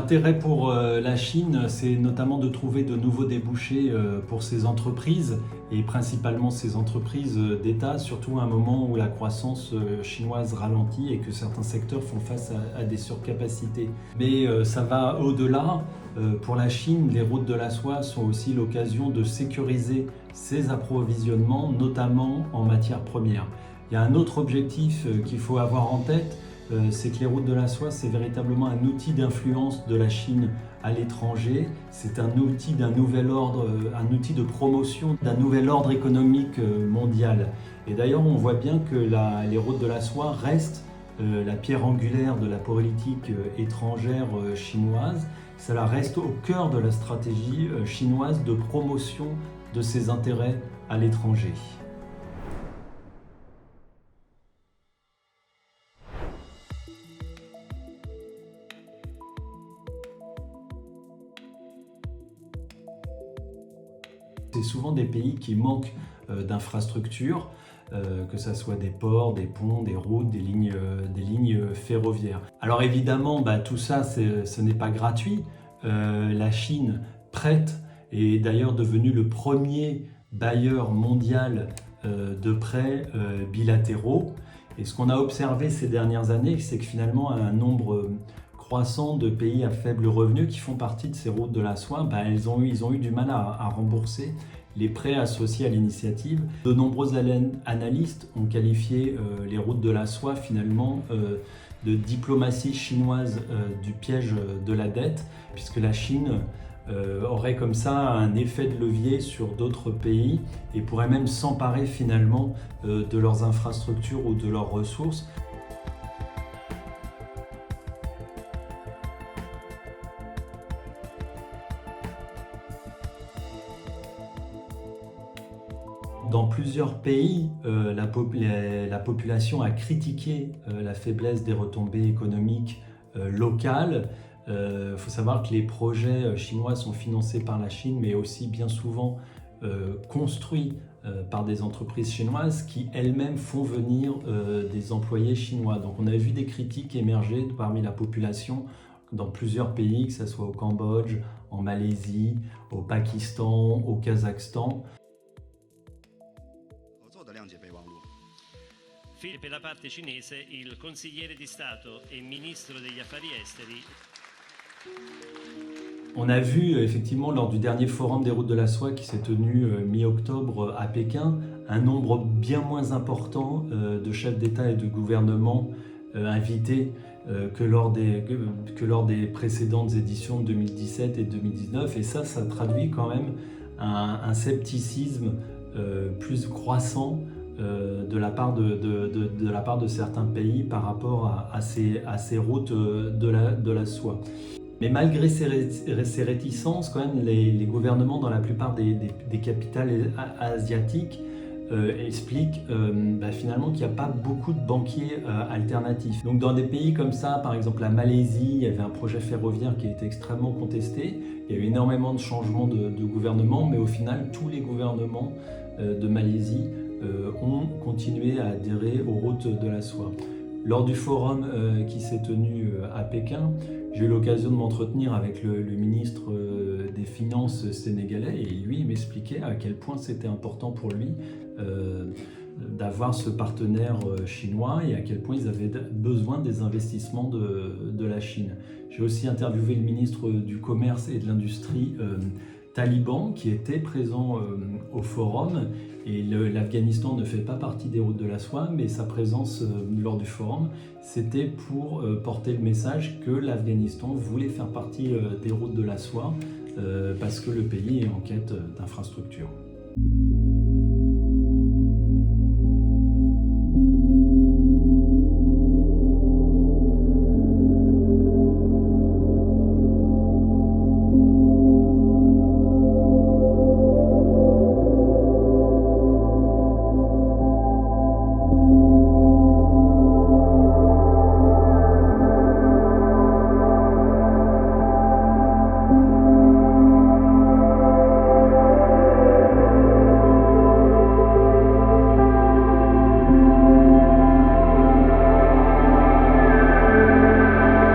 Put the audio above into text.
L'intérêt pour la Chine, c'est notamment de trouver de nouveaux débouchés pour ces entreprises et principalement ces entreprises d'État, surtout à un moment où la croissance chinoise ralentit et que certains secteurs font face à des surcapacités. Mais ça va au-delà. Pour la Chine, les routes de la soie sont aussi l'occasion de sécuriser ses approvisionnements, notamment en matières premières. Il y a un autre objectif qu'il faut avoir en tête, c'est que les routes de la soie, c'est véritablement un outil d'influence de la Chine à l'étranger. C'est un outil d'un nouvel ordre, un outil de promotion d'un nouvel ordre économique mondial. Et d'ailleurs, on voit bien que les routes de la soie restent la pierre angulaire de la politique étrangère chinoise. Cela reste au cœur de la stratégie chinoise de promotion de ses intérêts à l'étranger. C'est souvent des pays qui manquent d'infrastructures, que ce soit des ports, des ponts, des routes, des lignes ferroviaires. Alors évidemment, tout ça, ce n'est pas gratuit. La Chine prête et est d'ailleurs devenue le premier bailleur mondial de prêts bilatéraux. Et ce qu'on a observé ces dernières années, c'est que finalement, un nombre croissant de pays à faible revenu qui font partie de ces routes de la soie, ils ont eu du mal à rembourser les prêts associés à l'initiative. De nombreux analystes ont qualifié les routes de la soie finalement de diplomatie chinoise du piège de la dette, puisque la Chine aurait comme ça un effet de levier sur d'autres pays et pourrait même s'emparer finalement de leurs infrastructures ou de leurs ressources. Dans plusieurs pays, la population a critiqué la faiblesse des retombées économiques locales. Il faut savoir que les projets chinois sont financés par la Chine, mais aussi bien souvent construits par des entreprises chinoises qui elles-mêmes font venir des employés chinois. Donc on a vu des critiques émerger parmi la population dans plusieurs pays, que ce soit au Cambodge, en Malaisie, au Pakistan, au Kazakhstan. Per la parte cinese, il consigliere di Stato e ministro degli affari esteri. On a vu effectivement lors du dernier forum des routes de la soie qui s'est tenu mi-octobre à Pékin, un nombre bien moins important de chefs d'État et de gouvernement invités que lors des précédentes éditions de 2017 et 2019. Et ça traduit quand même un scepticisme plus croissant de la part de certains pays par rapport à ces routes de la soie. Mais malgré ces réticences, quand même, les gouvernements dans la plupart des capitales asiatiques expliquent finalement qu'il n'y a pas beaucoup de banquiers alternatifs. Donc dans des pays comme ça, par exemple la Malaisie, il y avait un projet ferroviaire qui était extrêmement contesté. Il y a eu énormément de changements de gouvernement, mais au final, tous les gouvernements de Malaisie ont continué à adhérer aux routes de la soie. Lors du forum qui s'est tenu à Pékin, j'ai eu l'occasion de m'entretenir avec le ministre des Finances sénégalais et lui il m'expliquait à quel point c'était important pour lui d'avoir ce partenaire chinois et à quel point ils avaient besoin des investissements de la Chine. J'ai aussi interviewé le ministre du Commerce et de l'Industrie taliban qui était présent au forum et l'Afghanistan ne fait pas partie des routes de la soie, mais sa présence lors du forum c'était pour porter le message que l'Afghanistan voulait faire partie des routes de la soie parce que le pays est en quête d'infrastructures.